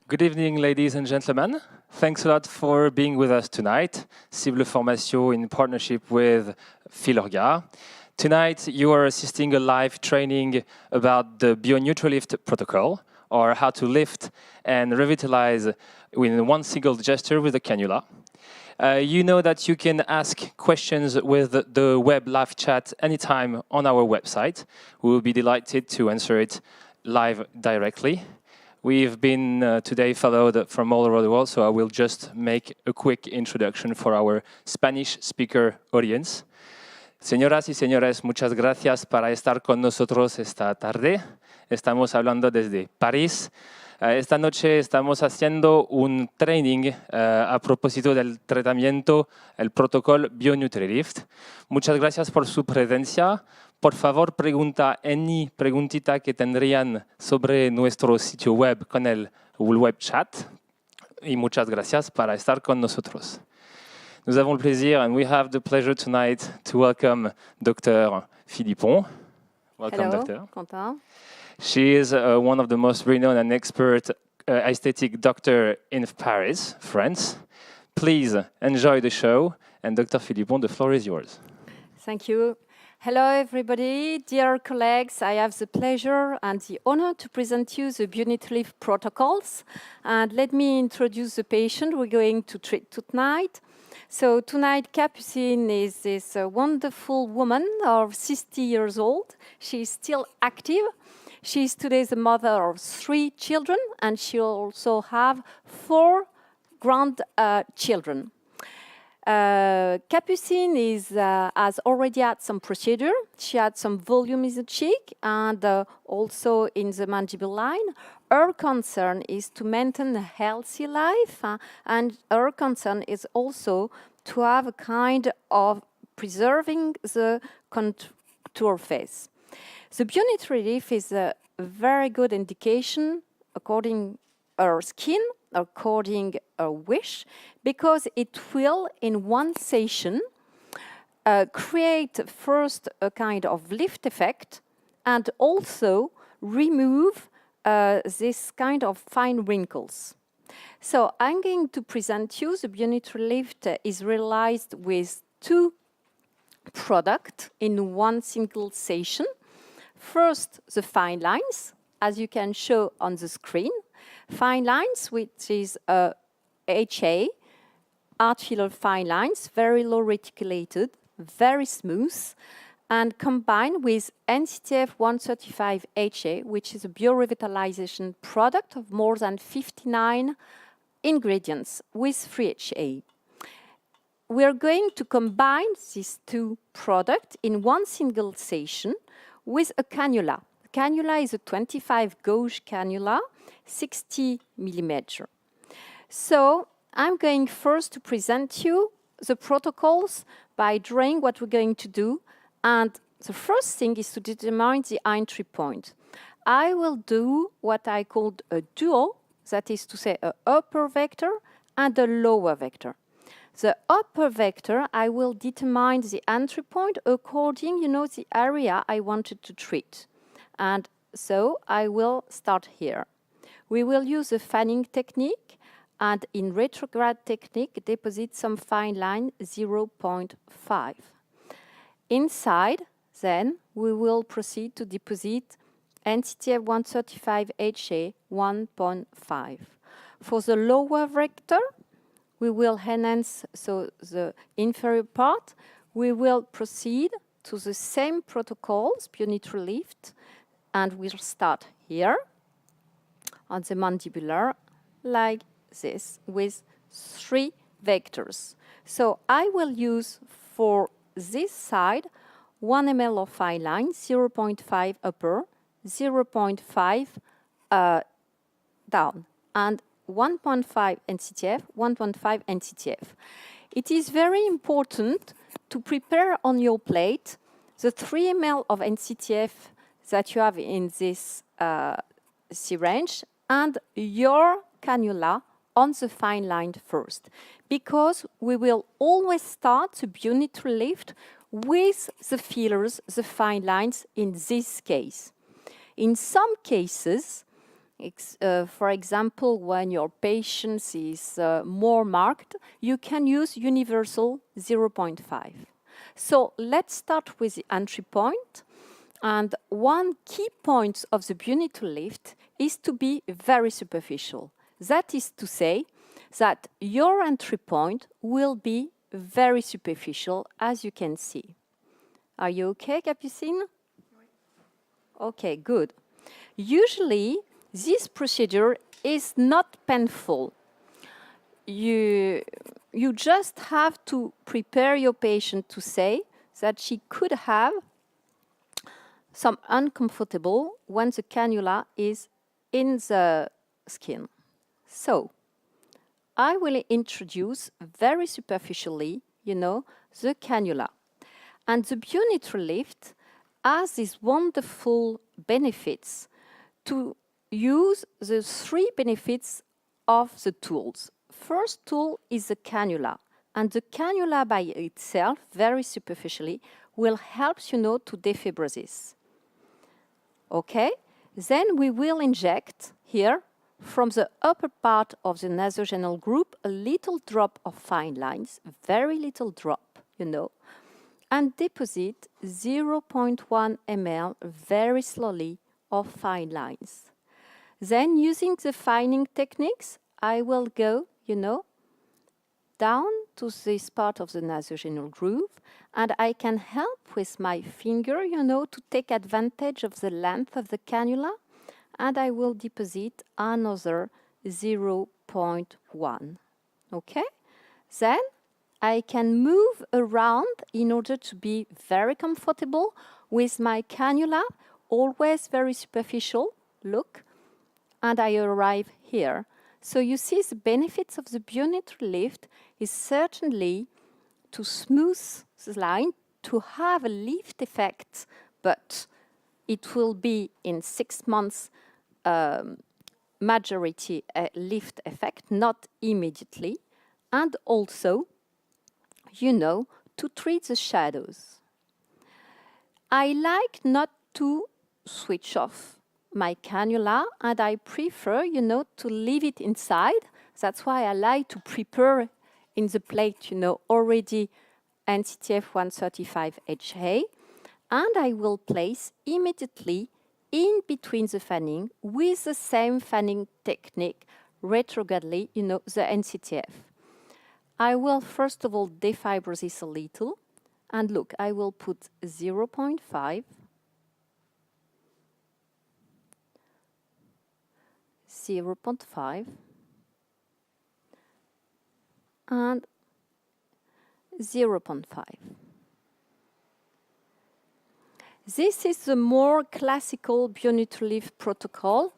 Good evening, ladies and gentlemen. Thanks a lot for being with us tonight. Cible Formation in partnership with Philorga. Tonight, you are assisting a live training about the Bio Nutri Lift protocol, or how to lift and revitalize in one single gesture with a cannula. You know that you can ask questions with the web live chat anytime on our website. We will be delighted to answer it live directly. We've been today followed from all over the world, so I will just make a quick introduction for our Spanish speaker audience. Señoras y señores, muchas gracias para estar con nosotros esta tarde. Estamos hablando desde París. Esta noche estamos haciendo un training a propósito del tratamiento, el Protocole Bio Nutri Lift. Muchas gracias por su presencia. Por favor, pregunta any preguntita que tendrían sobre nuestro sitio web con el web chat. Y muchas gracias para estar con nosotros. Nous avons le plaisir, and we have the pleasure tonight to welcome Dr. Philippon. Welcome, Hello, Doctor. Quentin. She is one of the most renowned and expert aesthetic doctor in Paris, France. Please enjoy the show. And Dr. Philippon, the floor is yours. Thank you. Hello, everybody. Dear colleagues, I have the pleasure and the honor to present you the Bio Nutri Lift protocols. And let me introduce the patient we're going to treat tonight. So tonight, Capucine is this wonderful woman of 60 years old. She's still active. She's today the mother of 3 children, and she also have 4 grandchildren. Capucine has already had some procedure. She had some volume in the cheek and also in the mandible line. Her concern is to maintain a healthy life, and her concern is also to have a kind of preserving the contour face. The Bio Nutri Lift is a very good indication according her skin, according her wish, because it will, in one session, create first a kind of lift effect and also remove this kind of fine wrinkles. So I'm going to present you the Bio Nutri Lift is realized with 2 products in one single session. First, the fine lines, as you can show on the screen. Fine lines, which is HA, artificial fine lines, very low reticulated, very smooth, and combined with NCTF 135 HA, which is a bio-revitalization product of more than 59 ingredients with free HA. We are going to combine these 2 products in one single session with a cannula. The cannula is a 25 gauge cannula, 60 millimeter. So I'm going first to present you the protocols by drawing what we're going to do. And the first thing is to determine the entry point. I will do what I called a duo, that is to say an upper vector and a lower vector. The upper vector, I will determine the entry point according, the area I wanted to treat. And so I will start here. We will use a fanning technique, and in retrograde technique, deposit some fine line 0.5. Inside, then, we will proceed to deposit NCTF 135 HA 1.5. For the lower vector, we will enhance the inferior part. We will proceed to the same protocols, Bio Nutri Lift, and we'll start here on the mandibular like this with 3 vectors. So I will use for this side 1 ml of fine line, 0.5 upper, 0.5 down, and 1.5 NCTF, 1.5 NCTF. It is very important to prepare on your plate the 3 ml of NCTF that you have in this syringe and your cannula on the fine line first, because we will always start the Bio Nutri Lift with the fillers, the fine lines in this case. In some cases, For example, when your patience is more marked, you can use universal 0.5. So let's start with the entry point. And one key point of the Bio Nutri Lift is to be very superficial. That is to say that your entry point will be very superficial, as you can see. Are you okay, Capucine? Okay, good. Usually, this procedure is not painful. You just have to prepare your patient to say that she could have some uncomfortable when the cannula is in the skin. So, I will introduce very superficially, the cannula. And the Bio Nutri Lift has these wonderful benefits to use the three benefits of the tools. First tool is the cannula. And the cannula by itself, very superficially, will help, to defibrosis. Okay? Then we will inject here, from the upper part of the nasogeneal group, a little drop of fine lines, very little drop, and deposit 0.1 ml very slowly of fine lines. Then, using the fining techniques, I will go, down to this part of the nasogeneal groove, and I can help with my finger, to take advantage of the length of the cannula, and I will deposit another 0.1. Okay? Then I can move around in order to be very comfortable with my cannula, always very superficial, look, and I arrive here. So you see the benefits of the Bio Nutri Lift is certainly to smooth the line, to have a lift effect, but it will be in 6 months majority lift effect, not immediately, and also, to treat the shadows. I like not to switch off my cannula, and I prefer, to leave it inside. That's why I like to prepare in the plate, already NCTF 135 HA, and I will place immediately in between the fanning with the same fanning technique, retrogradely, the NCTF. I will first of all defibrosis this a little, and look, I will put 0.5, 0.5, and 0.5. This is the more classical Bio Nutri Lift protocol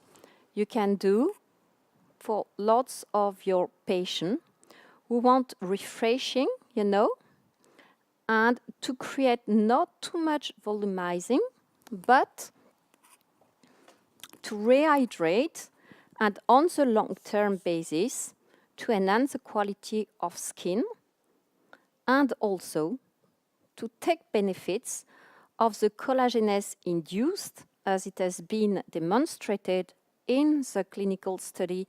you can do for lots of your patients who want refreshing, and to create not too much volumizing, but to rehydrate and on the long-term basis to enhance the quality of skin and also to take benefits of the collagenase induced, as it has been demonstrated in the clinical study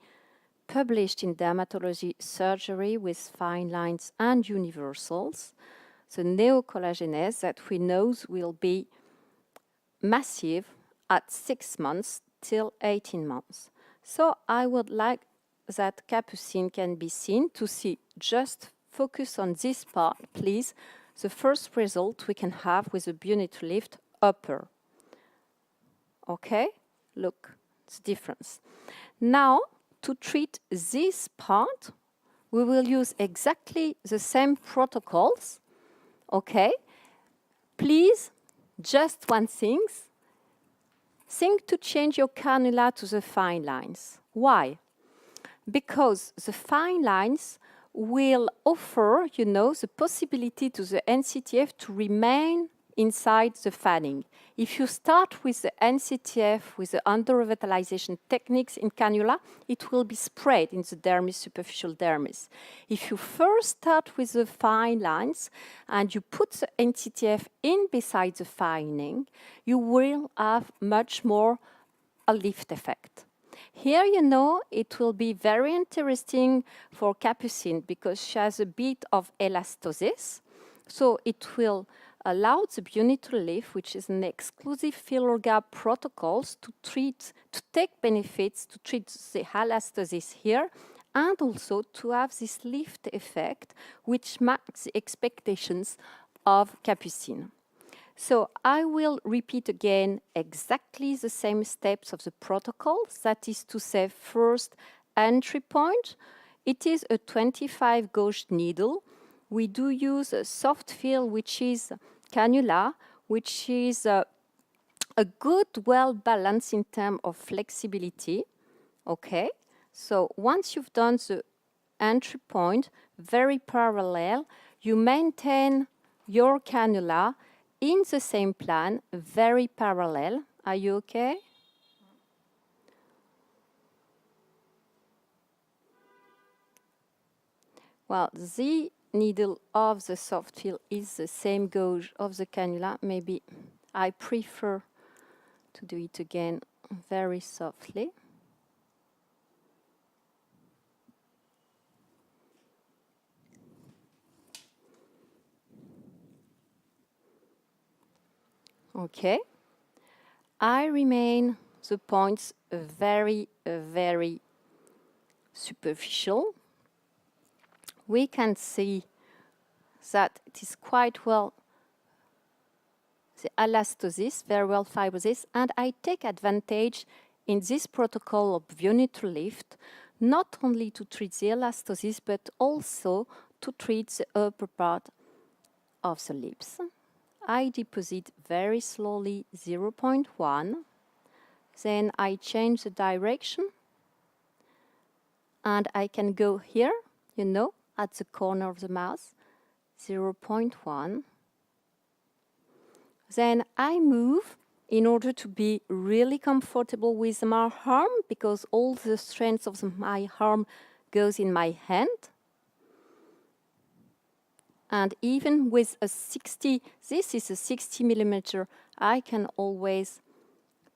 published in Dermatology Surgery with fine lines and universals, the neocollagenase that we know will be massive at 6 months till 18 months. So I would like that Capucine can be seen to see, just focus on this part, please, the first result we can have with the Bio Nutri Lift upper. Okay, look, it's difference. Now, to treat this part, we will use exactly the same protocols. Okay, please, just one thing. Think to change your cannula to the fine lines. Why? Because the fine lines will offer, the possibility to the NCTF to remain inside the fanning. If you start with the NCTF, with the under-revitalization techniques in cannula, it will be spread in the dermis, superficial dermis. If you first start with the fine lines and you put the NCTF in beside the fining, you will have much more a lift effect. Here, it will be very interesting for Capucine because she has a bit of elastosis. So it will allow the Bio Nutri Lift, which is an exclusive Filorga protocols to take benefits, to treat the elastosis here, and also to have this lift effect, which matches the expectations of Capucine. So I will repeat again exactly the same steps of the protocol. That is to say, first, entry point. It is a 25 gauge needle. We do use a soft fill, which is canula, which is a good, well balanced in terms of flexibility. Okay, so once you've done the entry point, very parallel, you maintain your canula in the same plan, very parallel. Are you okay? Well, the needle of the soft fill is the same gauge of the cannula. Maybe I prefer to do it again very softly. Okay. I remain the points very, very superficial. We can see that it is quite well the elastosis, very well fibrosis, and I take advantage in this protocol of Bio Nutri Lift not only to treat the elastosis but also to treat the upper part of the lips. I deposit very slowly 0.1, then I change the direction and I can go here, at the corner of the mouth, 0.1. Then I move in order to be really comfortable with my arm because all the strength of my arm goes in my hand. And even with a 60, this is a 60 millimeter, I can always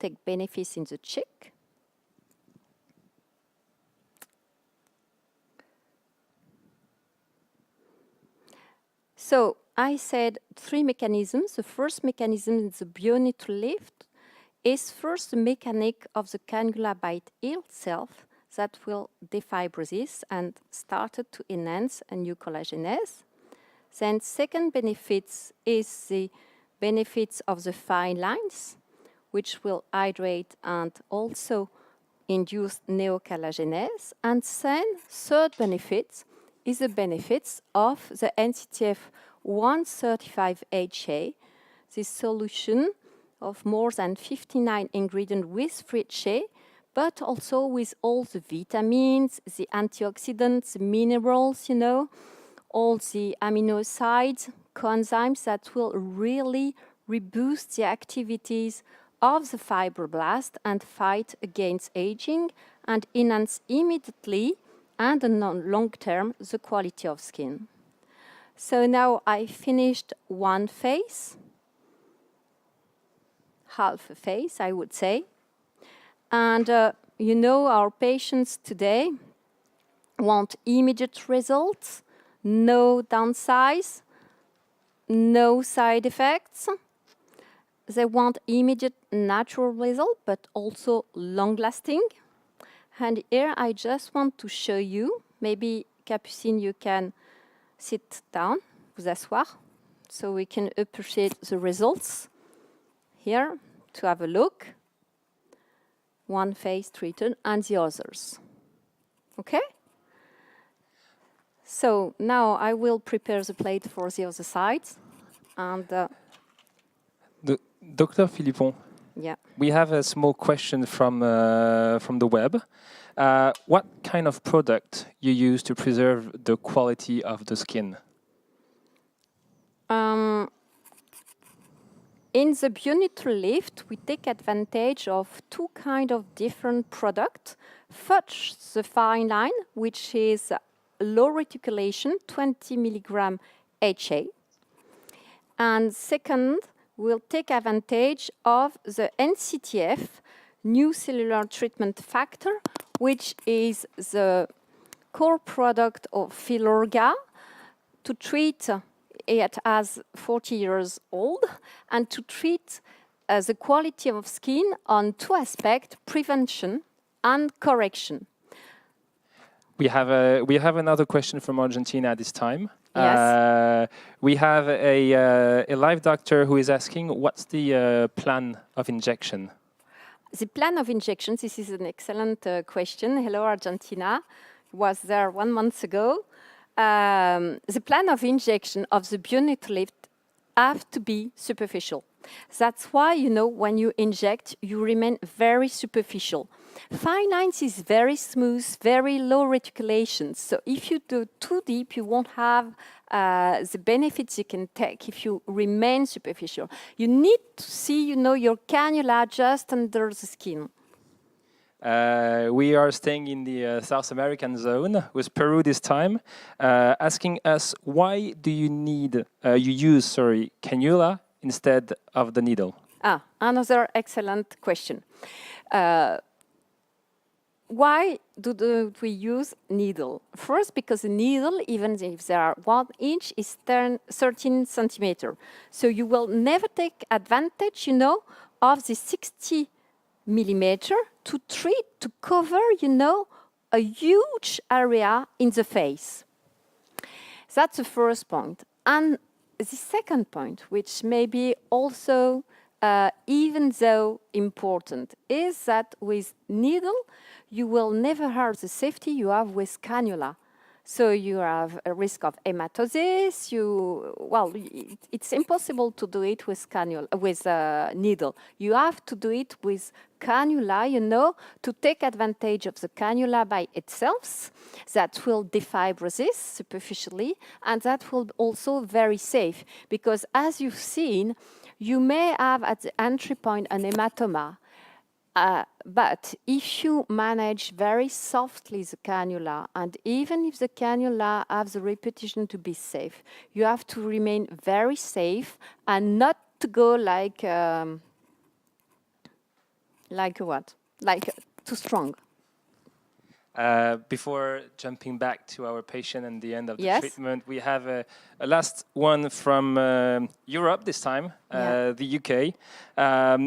take benefits in the cheek. So I said 3 mechanisms. The first mechanism in the Bio Nutri Lift is first the mechanic of the cannula by itself that will defibrosis and started to enhance a new collagenase. Then second benefits is the benefits of the fine lines, which will hydrate and also induce neocollagenase. And then third benefit is the benefits of the NCTF 135HA, this solution of more than 59 ingredients with free HA, but also with all the vitamins, the antioxidants, the minerals, all the amino acids, coenzymes that will really reboost the activities of the fibroblast and fight against aging and enhance immediately and in long term the quality of skin. So now I finished one phase, half a phase I would say. And our patients today want immediate results, no downsides, no side effects. They want immediate natural result, but also long-lasting. And here I just want to show you, maybe Capucine, you can sit down, vous asseoir, so we can appreciate the results here to have a look. One phase treated and the others. Okay? So now I will prepare the plate for the other side. And Dr. Philippon, yeah. We have a small question from the web. What kind of product you use to preserve the quality of the skin? In the Bio Nutri Lift, we take advantage of two kinds of different products. First, the fine line, which is low reticulation, 20 milligram HA. And second, we'll take advantage of the NCTF new cellular treatment factor, which is the core product of Filorga to treat it as 40 years old and to treat the quality of skin on two aspects, prevention and correction. We have another question from Argentina this time. Yes. We have a live doctor who is asking, what's the plan of injection? The plan of injections, this is an excellent question. Hello, Argentina. Was there 1 month ago. The plan of injection of the Bio Nutri Lift have to be superficial. That's why, when you inject, you remain very superficial. Fine lines is very smooth, very low reticulation. So if you do too deep, you won't have the benefits you can take if you remain superficial. You need to see, your cannula just under the skin. We are staying in the South American zone with Peru this time, asking us why do you use cannula instead of the needle? Another excellent question. Why do we use needle? First, because the needle, even if there are 1 inch, is 13 centimeter. So you will never take advantage, of the 60 millimeter to treat, to cover, a huge area in the face. That's the first point. And the second point, which may be also even though important, is that with needle, you will never have the safety you have with cannula. So you have a risk of hematosis. It's impossible to do it with cannula, with needle. You have to do it with cannula, to take advantage of the cannula by itself. That will defibrosis superficially, and that will also very safe because, as you've seen, you may have at the entry point an hematoma. But if you manage very softly the cannula, and even if the cannula has the reputation to be safe, you have to remain very safe and not to go like what? Like too strong. Before jumping back to our patient and the end of the Yes. treatment, we have a last one from Europe this time, the UK.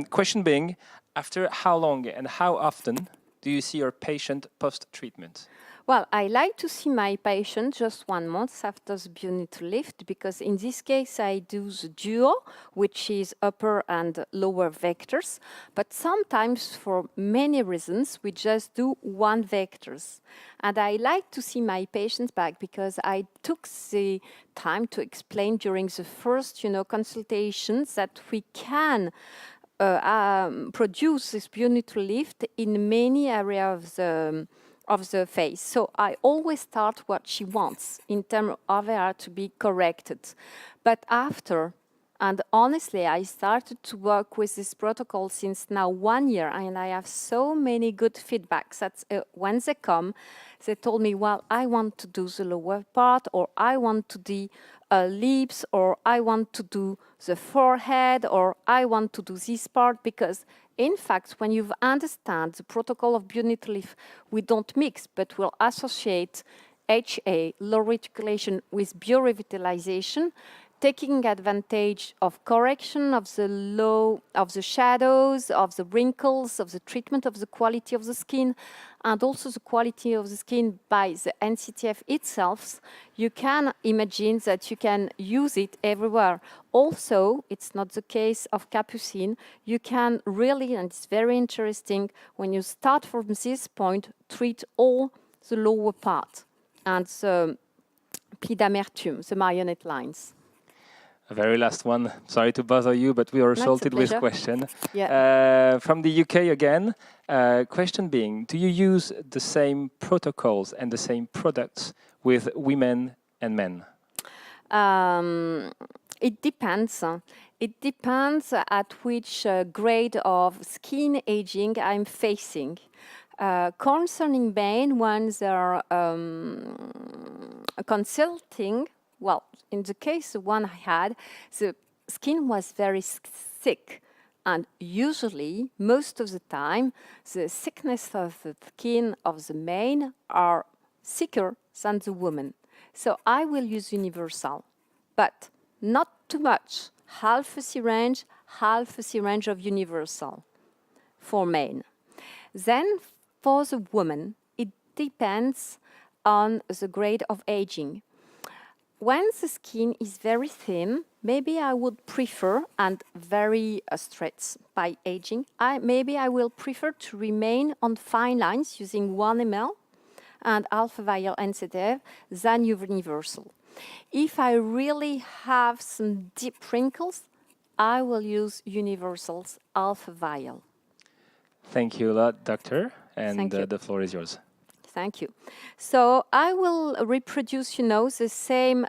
Question being, after how long and how often do you see your patient post-treatment? Well, I like to see my patient just 1 month after the Bio Nutri Lift because in this case I do the duo, which is upper and lower vectors. But sometimes for many reasons we just do one vectors. And I like to see my patients back because I took the time to explain during the first, consultations that we can produce this Bio Nutri Lift in many areas of the face. So I always start what she wants in terms of her to be corrected. But after, and honestly, I started to work with this protocol since now 1 year, and I have so many good feedbacks that when they come, they told me, well, I want to do the lower part, or I want to do lips, or I want to do the forehead, or I want to do this part, because in fact, when you understand the protocol of Bio Nutri Lift, we don't mix, but we'll associate HA, low reticulation, with bio-revitalization, taking advantage of correction of the shadows, of the wrinkles, of the treatment of the quality of the skin, and also the quality of the skin by the NCTF itself. You can imagine that you can use it everywhere. Also, it's not the case of Capucine. You can really, and it's very interesting, when you start from this point, treat all the lower part and the plis d'amertume, the marionette lines. A very last one. Sorry to bother you, but we are assaulted with question. Yeah. From the UK again. Question being, do you use the same protocols and the same products with women and men? It depends. It depends at which grade of skin aging I'm facing. Concerning men, when they're consulting, well, in the case the one I had, the skin was very thick And usually, most of the time, the thickness of the skin of the man are thicker than the woman. So I will use universal, but not too much. Half a syringe of universal for men. Then for the woman, it depends on the grade of aging. When the skin is very thin, maybe I would prefer, and very stretched by aging, maybe I will prefer to remain on fine lines using 1 ml and half a vial NCTF than universal. If I really have some deep wrinkles, I will use universals half a vial. Thank you a lot, doctor, and the floor is yours. Thank you. So I will reproduce, the same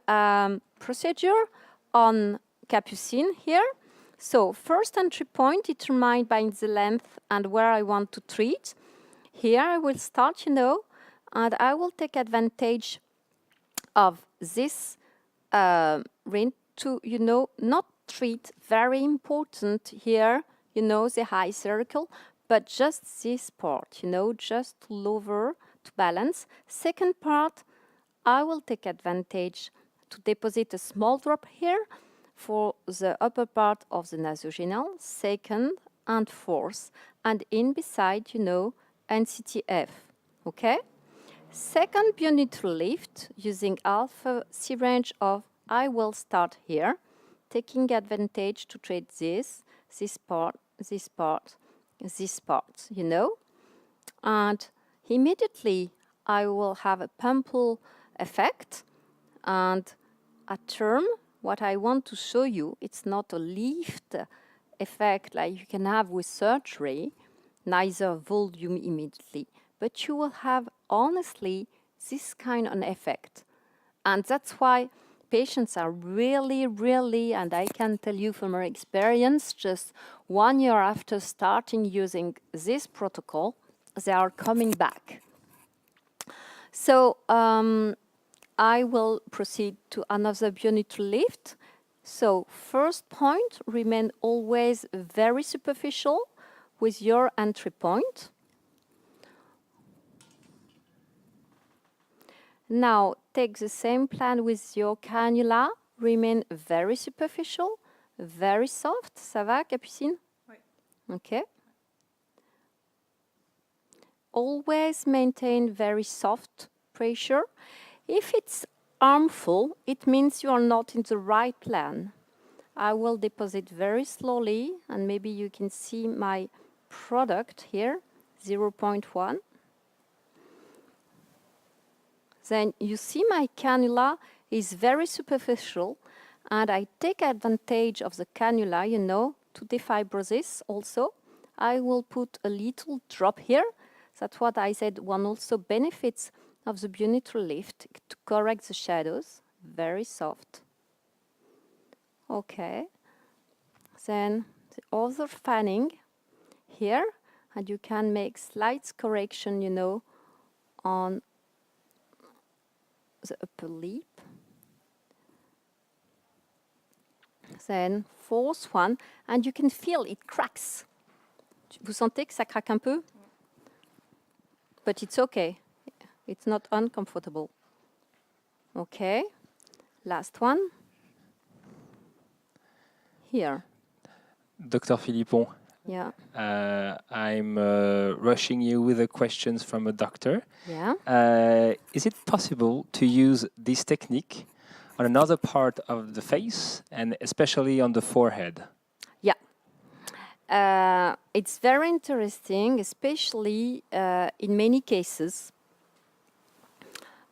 procedure on Capucine here. So first entry point determined by the length and where I want to treat. Here I will start, and I will take advantage of this ring to, not treat very important here, the high circle, but just this part, just lower to balance. Second part, I will take advantage to deposit a small drop here for the upper part of the nasogenyl, second and fourth, and in beside, NCTF, okay? Second Bio Nutri Lift, using half a syringe of, I will start here, taking advantage to treat this part, this part, and immediately I will have a pumple effect, and at term, what I want to show you, it's not a lift effect like you can have with surgery, neither volume immediately, but you will have, honestly, this kind of effect. And that's why patients are really, and I can tell you from our experience, just 1 year after starting using this protocol, they are coming back. So I will proceed to another Bio Nutri Lift. So first point, remain always very superficial with your entry point. Now take the same plan with your cannula, remain very superficial, very soft. Ça va, Capucine? Oui. Okay. Always maintain very soft pressure. If it's harmful, it means you are not in the right plan. I will deposit very slowly, and maybe you can see my product here, 0.1. Then you see my cannula is very superficial, and I take advantage of the cannula, to defibrosis also. I will put a little drop here. That's what I said, one also benefits of the Bio Nutri Lift to correct the shadows. Very soft. Okay. Then the other fanning here, and you can make slight correction, on the upper lip. Then fourth one, and you can feel it cracks. Vous sentez que ça craque un peu? But it's okay. It's not uncomfortable. Okay. Last one. Here. Dr. Philippon, Yeah. I'm rushing you with the questions from a doctor. Yeah. Is it possible to use this technique on another part of the face, and especially on the forehead? Yeah. It's very interesting, especially in many cases.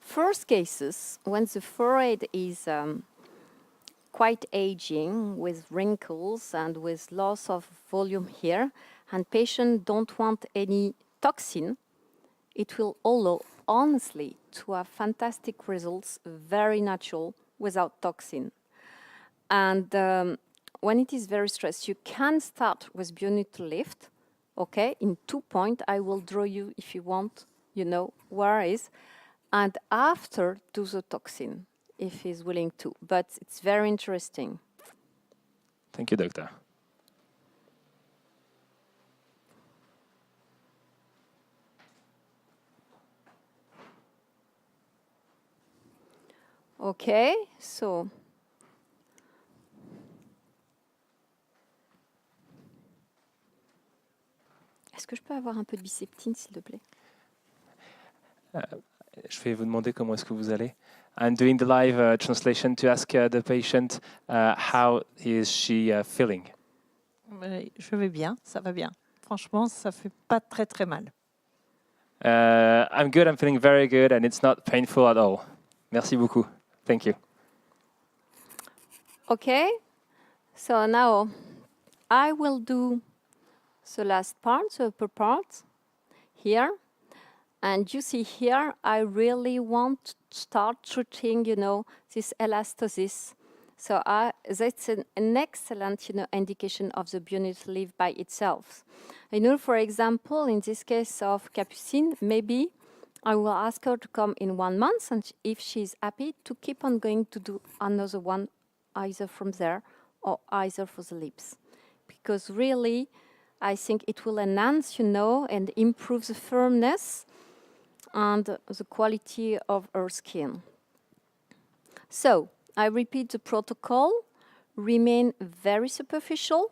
First cases, when the forehead is quite aging, with wrinkles and with loss of volume here, and patients don't want any toxin, it will allow, honestly, to have fantastic results, very natural, without toxin. And when it is very stressed, you can start with Bio Nutri Lift, okay, in 2 points. I will draw you, if you want, where is. And after, do the toxin, if he's willing to. But it's very interesting. Thank you, doctor. Okay, so est-ce que je peux avoir un peu de biceptine, s'il te plaît? Je vais vous demander comment est-ce que vous allez. I'm doing the live translation to ask the patient how is she feeling. Je vais bien, ça va bien. Franchement, ça fait pas très très mal. I'm good, I'm feeling very good, and it's not painful at all. Merci beaucoup. Thank you. Okay, so now I will do the last part, the upper part, here. And you see here, I really want to start treating, this elastosis. So that's an excellent, indication of the Bio Nutri Lift by itself. For example, in this case of Capucine, maybe I will ask her to come in 1 month, and if she's happy, to keep on going to do another one, either from there or either for the lips. Because really, I think it will enhance, and improve the firmness and the quality of her skin. So, I repeat the protocol. Remain very superficial.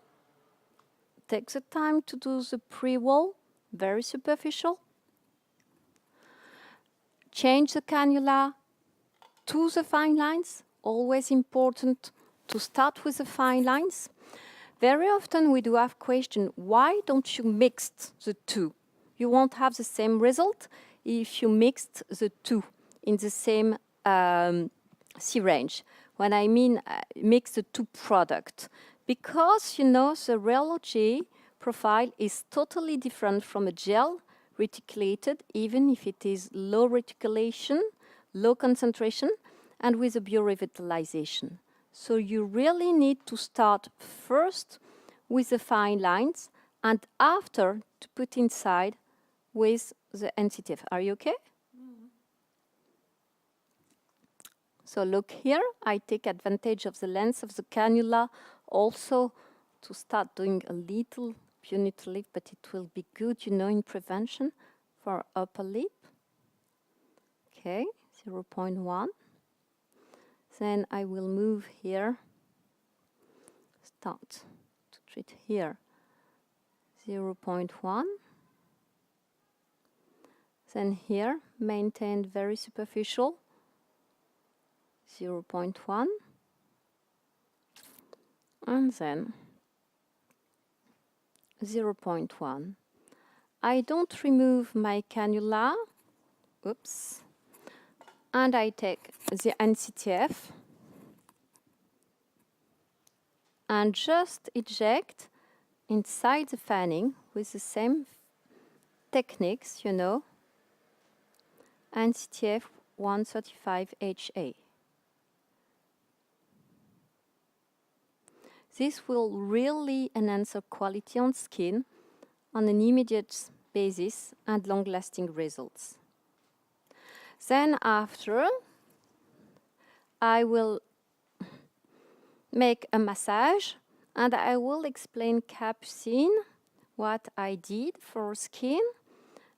Take the time to do the pre-roll, very superficial. Change the cannula to the fine lines. Always important to start with the fine lines. Very often we do have question, why don't you mix the two? You won't have the same result if you mixed the two in the same syringe. When I mean mix the two products. Because, the rheology profile is totally different from a gel reticulated, even if it is low reticulation, low concentration, and with a biorevitalization. So you really need to start first with the fine lines and after to put inside with the NCTF. Are you okay? Mm-hmm. So look here, I take advantage of the length of the cannula also to start doing a little Bio Nutri Lift, but it will be good, in prevention for upper lip. Okay, 0.1. Then I will move here, start to treat here, 0.1. Then here, maintain very superficial, 0.1. And then 0.1. I don't remove my cannula. Oops. And I take the NCTF and just eject inside the fanning with the same techniques, NCTF 135HA. This will really enhance the quality on skin on an immediate basis and long-lasting results. Then after, I will make a massage and I will explain Capucine what I did for her skin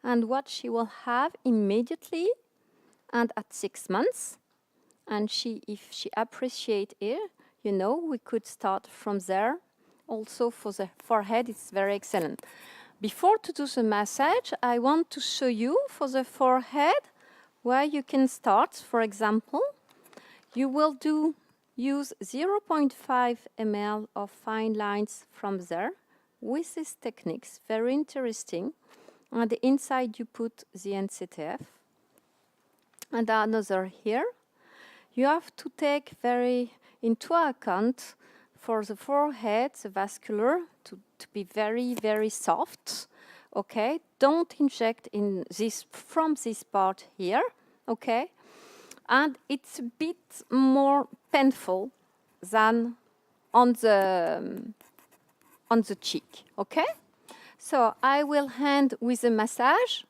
and what she will have immediately and at 6 months. And if she appreciates it, we could start from there. Also for the forehead, it's very excellent. Before to do the massage, I want to show you for the forehead where you can start. For example, you will use 0.5 ml of fine lines from there with these techniques, very interesting. On the inside you put the NCTF and another here. You have to take very into account for the forehead, the vascular, to be very, very soft. Okay, don't inject in this from this part here. Okay, and it's a bit more painful than on the cheek. Okay, so I will end with a massage.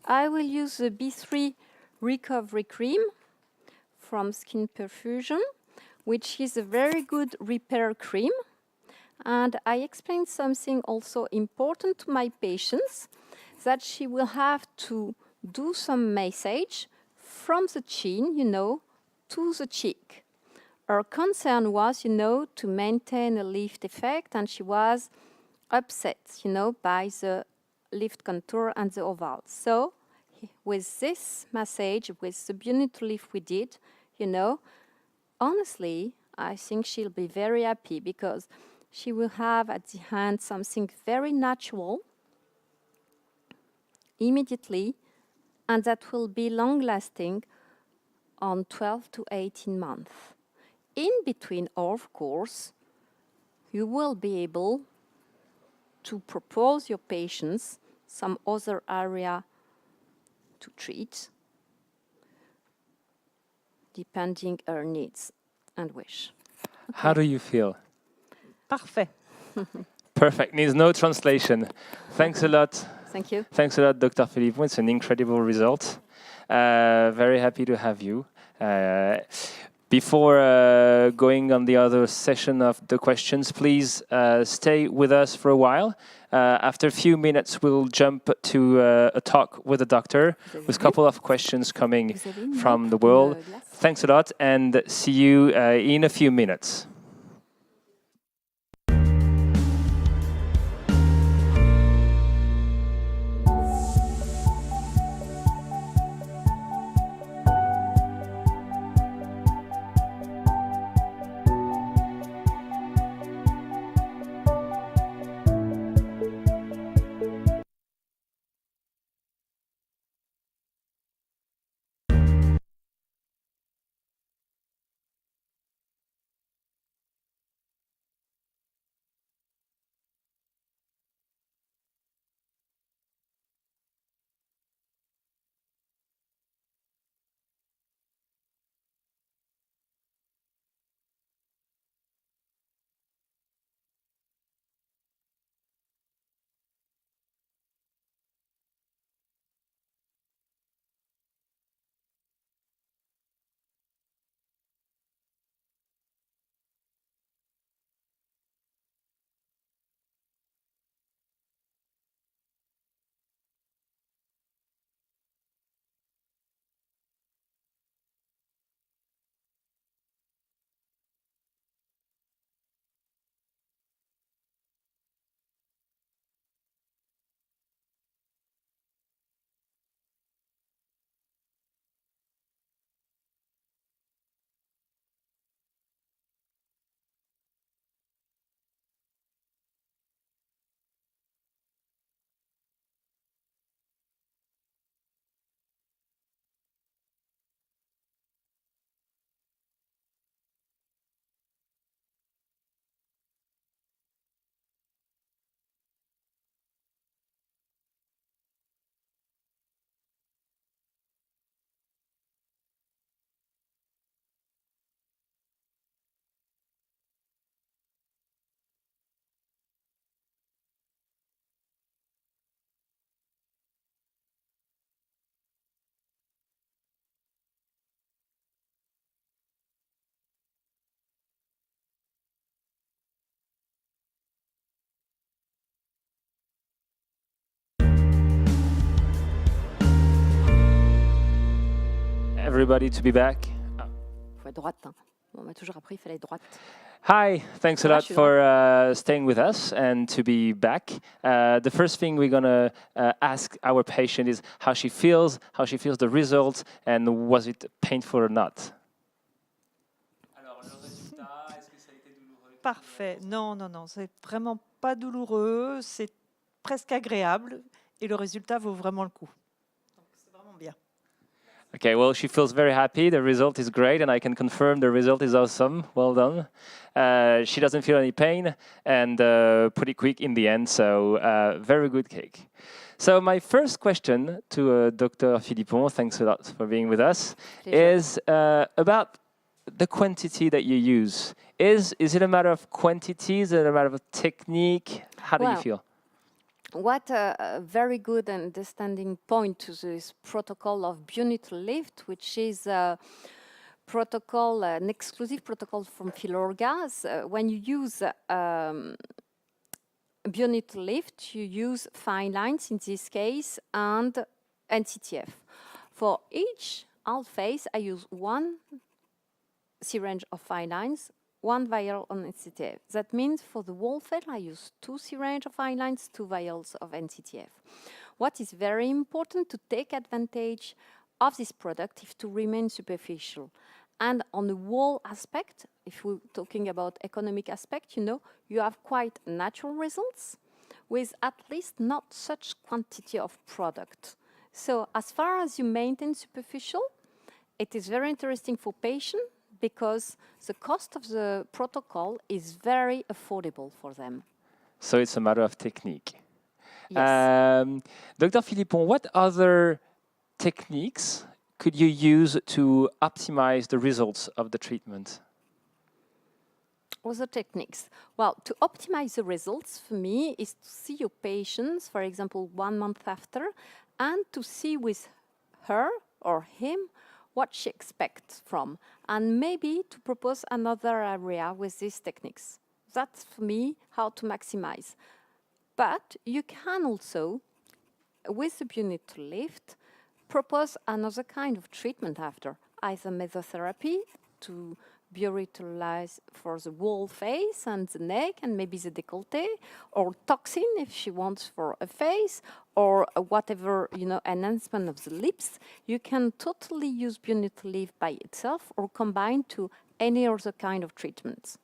I will use the B3 recovery cream from Skin Perfusion, which is a very good repair cream. And I explained something also important to my patients, that she will have to do some massage from the chin, to the cheek. Her concern was, to maintain a lift effect, and she was upset, by the lift contour and the oval. So, with this massage, with the Bio Nutri Lift we did, honestly, I think she'll be very happy because she will have at the hand something very natural immediately, and that will be long-lasting on 12 to 18 months. In between, of course, you will be able to propose your patients some other area to treat, depending her needs and wish. How do you feel? Parfait. Perfect. Needs no translation. Thanks a lot. Thank you. Thanks a lot, Dr. Philippon. It's an incredible result. Very happy to have you. Before going on the other session of the questions, please stay with us for a while. After a few minutes, we'll jump to a talk with the doctor with a couple of questions coming from the world. Thanks a lot, and see you in a few minutes. Everybody to be back. Faut être droite. Hein. On m'a toujours appris qu'il fallait être droite. Hi, thanks a lot for staying with us and to be back. The first thing we're going to ask our patient is how she feels the results, and was it painful or not? Parfait. Non, c'est vraiment pas douloureux, c'est presque agréable et le résultat vaut vraiment le coup. Donc c'est vraiment bien. Okay, well, she feels very happy. The result is great, and I can confirm the result is awesome. Well done. She doesn't feel any pain, and pretty quick in the end, so very good cake. So my first question to Dr. Philippon, thanks a lot for being with us, is about the quantity that you use. Is it a matter of quantity? Is it a matter of technique? How do you feel? What a very good understanding point to this protocol of Bio Nutri Lift, which is a protocol, an exclusive protocol from Filorga. When you use Bio Nutri Lift, you use fine lines in this case and NCTF. For each half phase, I use 1 syringe of fine lines, 1 vial on NCTF. That means for the whole face, I use 2 syringes of fine lines, 2 vials of NCTF. What is very important to take advantage of this product is to remain superficial. And on the wall aspect, if we're talking about economic aspect, you have quite natural results with at least not such quantity of product. So as far as you maintain superficial, it is very interesting for patients because the cost of the protocol is very affordable for them. So it's a matter of technique. Yes. Dr. Philippon, what other techniques could you use to optimize the results of the treatment? Other techniques. Well, to optimize the results for me is to see your patients, for example, 1 month after, and to see with her or him what she expects from, and maybe to propose another area with these techniques. That's for me how to maximize. But you can also, with the Bio Nutri Lift, propose another kind of treatment after, either mesotherapy to revitaliser for the whole face and the neck and maybe the décolleté, or toxin if she wants for a face, or whatever, enhancement of the lips. You can totally use Bio Nutri Lift by itself or combine to any other kind of treatments.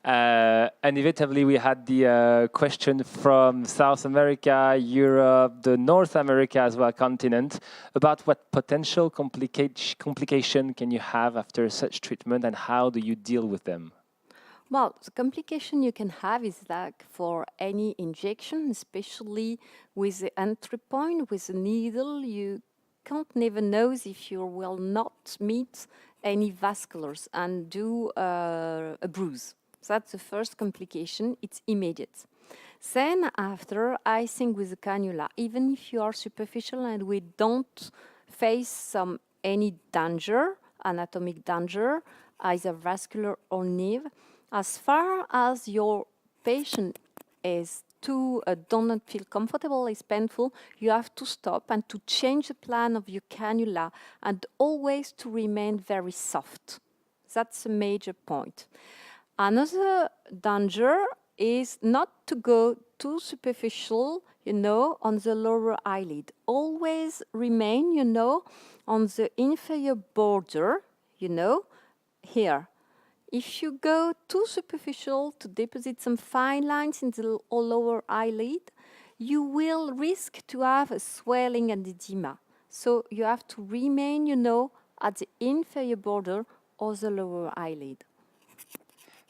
Inevitably, we had the question from South America, Europe, the North America as well continent, about what potential complication can you have after such treatment and how do you deal with them? Well, the complication you can have is that for any injection, especially with the entry point, with the needle, you can't never know if you will not meet any vasculars and do a bruise. That's the first complication. It's immediate. Then after, I think with the cannula, even if you are superficial and we don't face any danger, anatomic danger, either vascular or nerve, as far as your patient do not feel comfortable, is painful, you have to stop and to change the plan of your cannula and always to remain very soft. That's a major point. Another danger is not to go too superficial, on the lower eyelid. Always remain, on the inferior border, here. If you go too superficial to deposit some fine lines in the lower eyelid, you will risk to have a swelling and edema. So you have to remain, at the inferior border of the lower eyelid.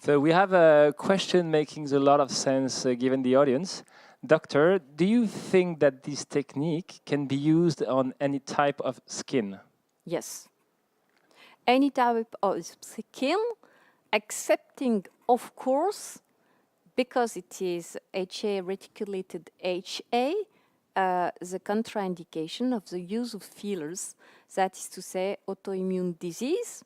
So we have a question making a lot of sense given the audience. Doctor, do you think that this technique can be used on any type of skin? Yes. Any type of skin, excepting, of course, because it is HA reticulated HA, the contraindication of the use of fillers, that is to say autoimmune disease,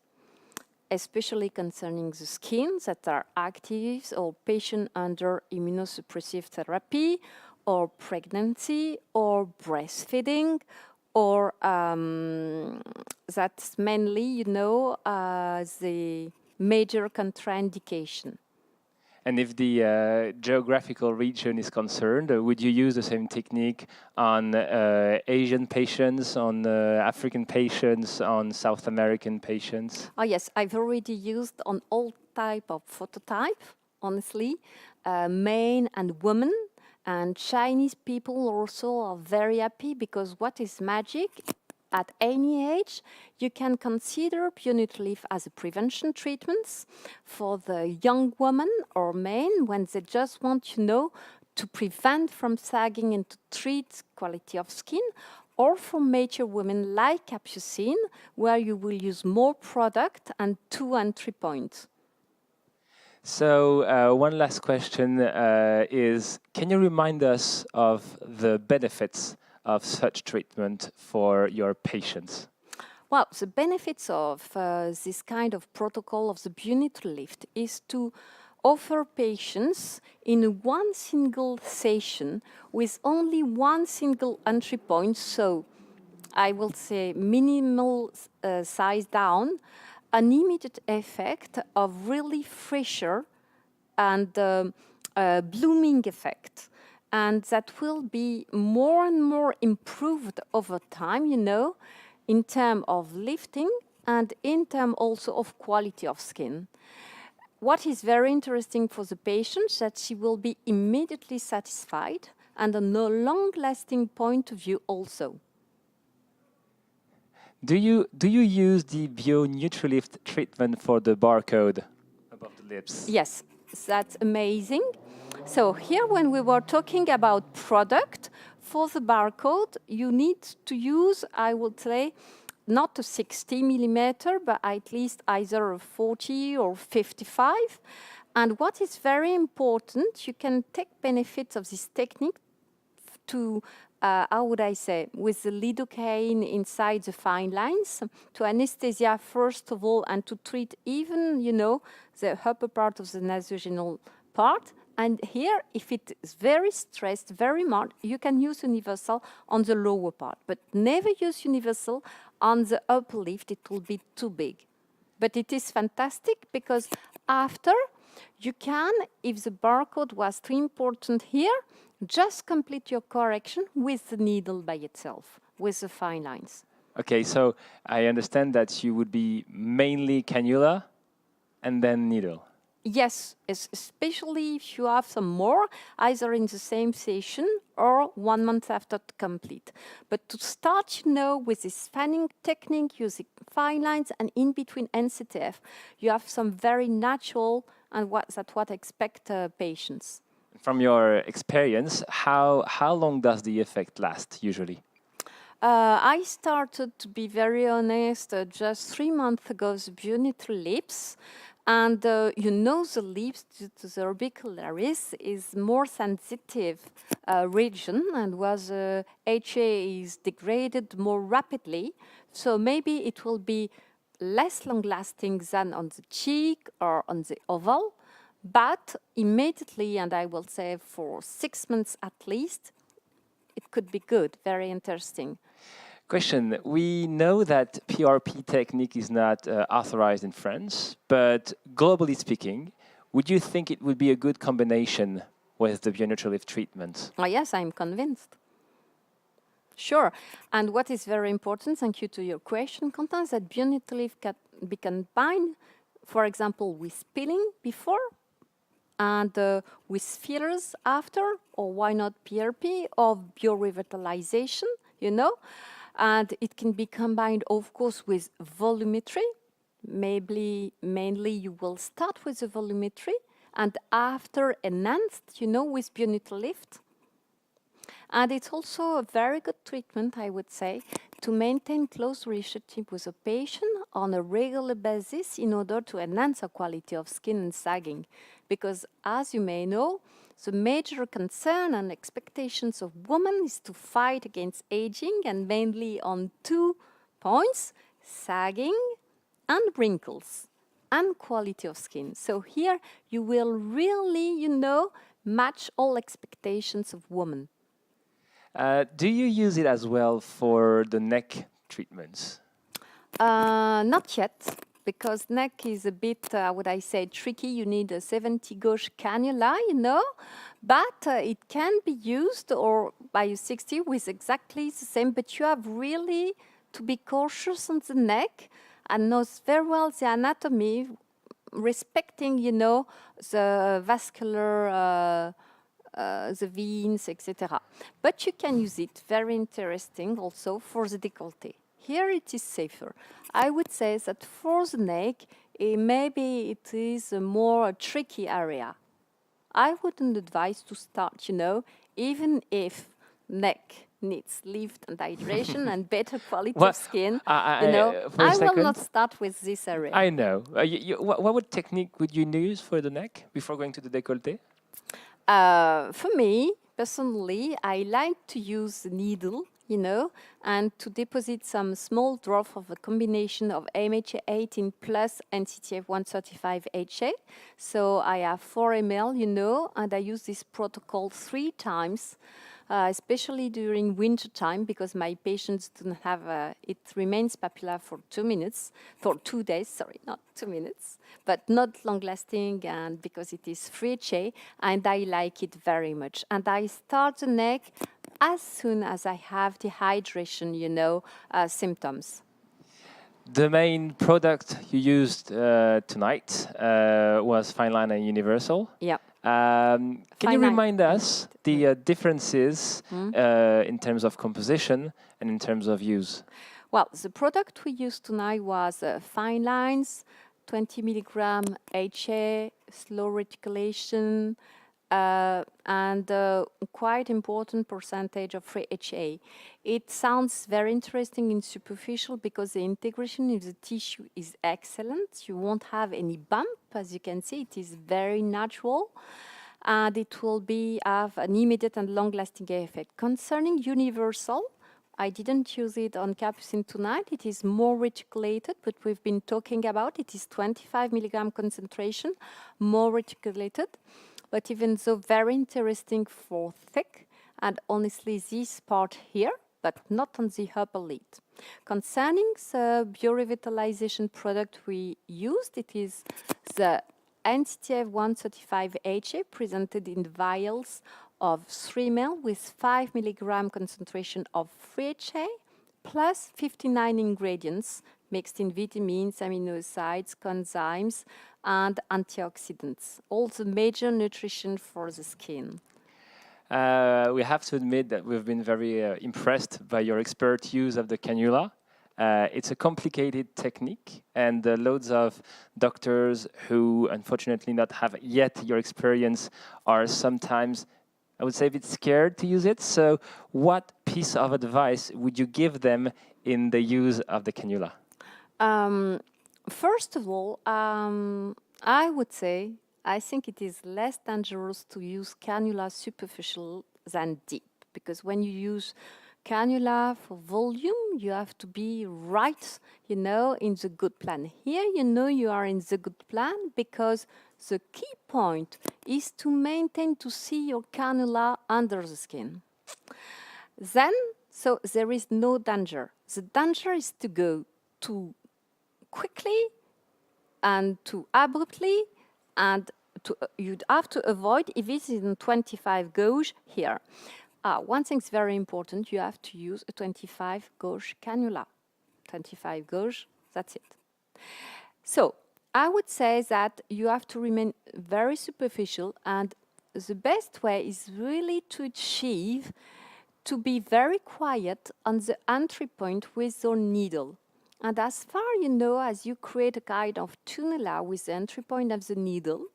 especially concerning the skin that are active or patient under immunosuppressive therapy or pregnancy or breastfeeding, or that's mainly, the major contraindication. And if the geographical region is concerned, would you use the same technique on Asian patients, on African patients, on South American patients? Oh yes, I've already used on all type of phototype, honestly, men and women, and Chinese people also are very happy because what is magic? At any age, you can consider Bio Nutri Lift as a prevention treatment for the young woman or men when they just want, to prevent from sagging and to treat quality of skin, or for mature women like Capucine, where you will use more product and 2 entry points. So one last question is, can you remind us of the benefits of such treatment for your patients? Well, the benefits of this kind of protocol of the Bio Nutri Lift is to offer patients in one single session with only one single entry point, so I will say minimal size down, an immediate effect of really fresher and blooming effect. And that will be more and more improved over time, in terms of lifting and in terms also of quality of skin. What is very interesting for the patient that she will be immediately satisfied and on a long-lasting point of view also. Do you use the Bio Nutri Lift treatment for the barcode above the lips? Yes, that's amazing. So here when we were talking about product, for the barcode, you need to use, I would say, not a 60 millimeter, but at least either a 40 or 55. And what is very important, you can take benefits of this technique to, how would I say, with the lidocaine inside the fine lines, to anesthesia first of all, and to treat even, the upper part of the nasogeminal part. And here, if it is very stressed, very marked, you can use universal on the lower part, but never use universal on the upper lift. It will be too big. But it is fantastic because after, you can, if the barcode was too important here, just complete your correction with the needle by itself, with the fine lines. Okay, so I understand that you would be mainly cannula and then needle. Yes, especially if you have some more, either in the same session or 1 month after to complete. But to start, with this fanning technique, using fine lines and in between NCTF, you have some very natural and what expect patients. From your experience, how long does the effect last usually? I started, to be very honest, just 3 months ago, the Bio Nutri Lips. And the lips, due to the orbicularis, is more sensitive region, and was HA is degraded more rapidly. So maybe it will be less long-lasting than on the cheek or on the oval. But immediately, and I will say for 6 months at least, it could be good, very interesting. Question. We know that PRP technique is not authorized in France, but globally speaking, would you think it would be a good combination with the Bio Nutri Lift treatment? Oh, yes, I'm convinced. Sure. And what is very important, thank you to your question, Quentin, that Bio Nutri Lift can be combined, for example, with peeling before and with fillers after, or why not PRP or bio-revitalization, And it can be combined, of course, with volumetry. Mainly you will start with the volumetry and after enhanced, with Bio Nutri Lift. And it's also a very good treatment, I would say, to maintain close relationship with a patient on a regular basis in order to enhance the quality of skin and sagging. Because as you may know, the major concern and expectations of women is to fight against aging, and mainly on 2 points, sagging and wrinkles and quality of skin. So here you will really, match all expectations of women. Do you use it as well for the neck treatments? Not yet, because neck is a bit, would I say, tricky. You need a 70 gauge cannula, but it can be used or by a 60 with exactly the same, but you have really to be cautious on the neck and knows very well the anatomy, respecting, the vascular, the veins, etc. But you can use it, very interesting also, for the décolleté. Here it is safer. I would say that for the neck, maybe it is a more tricky area. I wouldn't advise to start, even if neck needs lift and hydration and better quality of skin, I will not start with this area. I know. What technique would you use for the neck before going to the décolleté? For me, personally, I like to use the needle, and to deposit some small drop of a combination of MHA 18 plus NCTF 135 HA. So I have 4 ml, and I use this protocol 3 times especially during winter time, because my patients don't have, it remains papular for 2 minutes, for 2 days, sorry, not 2 minutes, but not long lasting, and because it is free HA, and I like it very much. And I start the neck as soon as I have dehydration, symptoms. The main product you used tonight was Fine Line and Universal. Yeah. Can you Fine line. remind us the differences in terms of composition and in terms of use? Well, the product we used tonight was Fine Lines, 20 milligram HA, slow reticulation, and quite important percentage of free HA. It sounds very interesting in superficial because the integration in the tissue is excellent. You won't have any bump, as you can see. It is very natural, and it will have an immediate and long-lasting effect. Concerning Universal, I didn't use it on Capucine tonight. It is more reticulated, but we've been talking about it. It is 25 milligram concentration, more reticulated. But even though very interesting for thick, and honestly this part here, but not on the upper lid. Concerning the biorevitalization product we used, it is the NCTF 135 HA presented in vials of 3 ml with 5 milligram concentration of free HA plus 59 ingredients mixed in vitamins, amino acids, coenzymes, and antioxidants. All the major nutrition for the skin. We have to admit that we've been very impressed by your expert use of the cannula. It's a complicated technique, and loads of doctors who unfortunately not have yet your experience are sometimes, I would say, a bit scared to use it. So what piece of advice would you give them in the use of the cannula? First of all, I would say I think it is less dangerous to use cannula superficial than deep, because when you use cannula for volume, you have to be right, in the good plan. Here, you are in the good plan because the key point is to maintain to see your cannula under the skin. Then, so there is no danger. The danger is to go too quickly and too abruptly, and you'd have to avoid if it's in 25 gauge here. One thing's very important, you have to use a 25 gauge cannula. 25 gauge, that's it. So I would say that you have to remain very superficial, and the best way is really to achieve to be very quiet on the entry point with your needle. And as far, as you create a kind of tunnel with the entry point of the needle,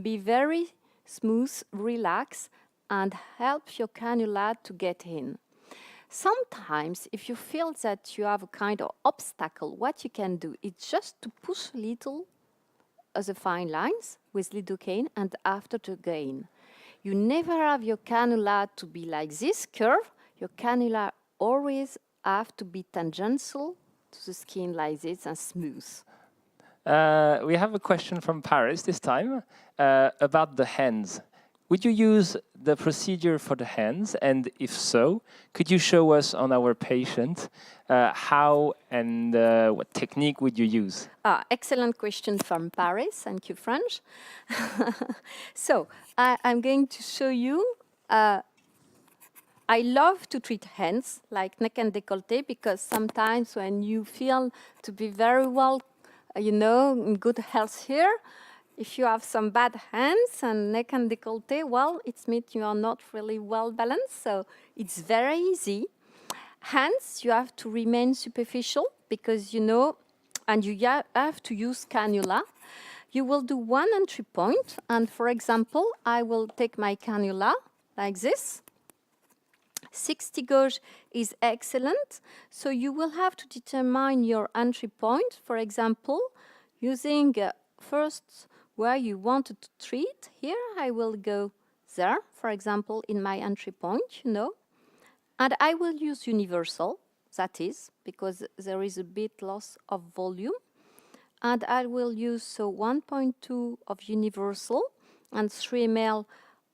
be very smooth, relax, and help your cannula to get in. Sometimes, if you feel that you have a kind of obstacle, what you can do is just to push a little the fine lines with lidocaine and after to gain. You never have your cannula to be like this curve. Your cannula always have to be tangential to the skin like this and smooth. We have a question from Paris this time about the hands. Would you use the procedure for the hands? And if so, could you show us on our patient how and what technique would you use? Excellent question from Paris. Thank you, French. So I'm going to show you. I love to treat hands like neck and décolleté because sometimes when you feel to be very well, in good health here, if you have some bad hands and neck and décolleté, well, it means you are not really well balanced. So it's very easy. Hands, you have to remain superficial because, and you have to use cannula. You will do one entry point. And for example, I will take my cannula like this. 60 gauge is excellent. So you will have to determine your entry point. For example, using first where you wanted to treat. Here I will go there, for example, in my entry point, And I will use universal, that is, because there is a bit loss of volume. And I will use 1.2 of universal and 3 ml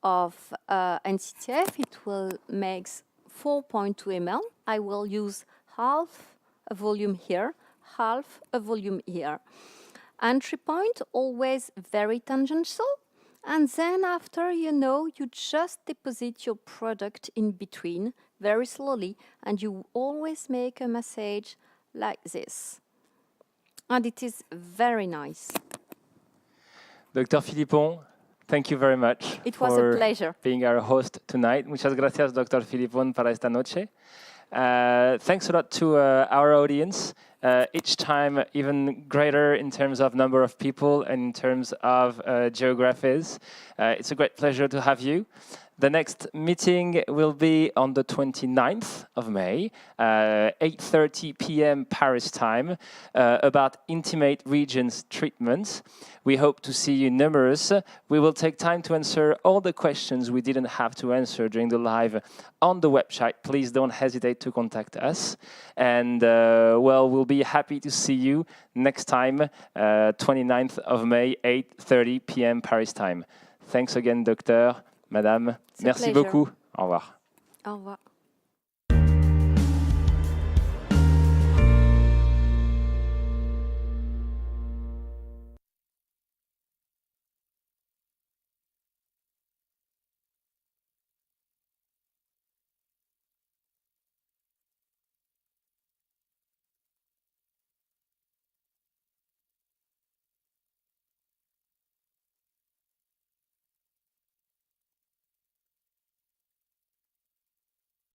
of NCTF, it will make 4.2 ml. I will use half a volume here, half a volume here. Entry point, always very tangential. And then after, you just deposit your product in between very slowly, and you always make a massage like this. And it is very nice. Dr. Philippon, thank you very much. It was a pleasure. Being our host tonight. Muchas gracias, Dr. Philippon, para esta noche. Thanks a lot to our audience. Each time even greater in terms of number of people and in terms of geographies. It's a great pleasure to have you. The next meeting will be on the 29th of May, 8:30 p.m. Paris time, about intimate regions treatments. We hope to see you numerous. We will take time to answer all the questions we didn't have to answer during the live on the website. Please don't hesitate to contact us. And, we'll be happy to see you next time, 29th of May, 8:30 p.m. Paris time. Thanks again, Doctor. Madame, merci beaucoup. Au revoir. Au revoir.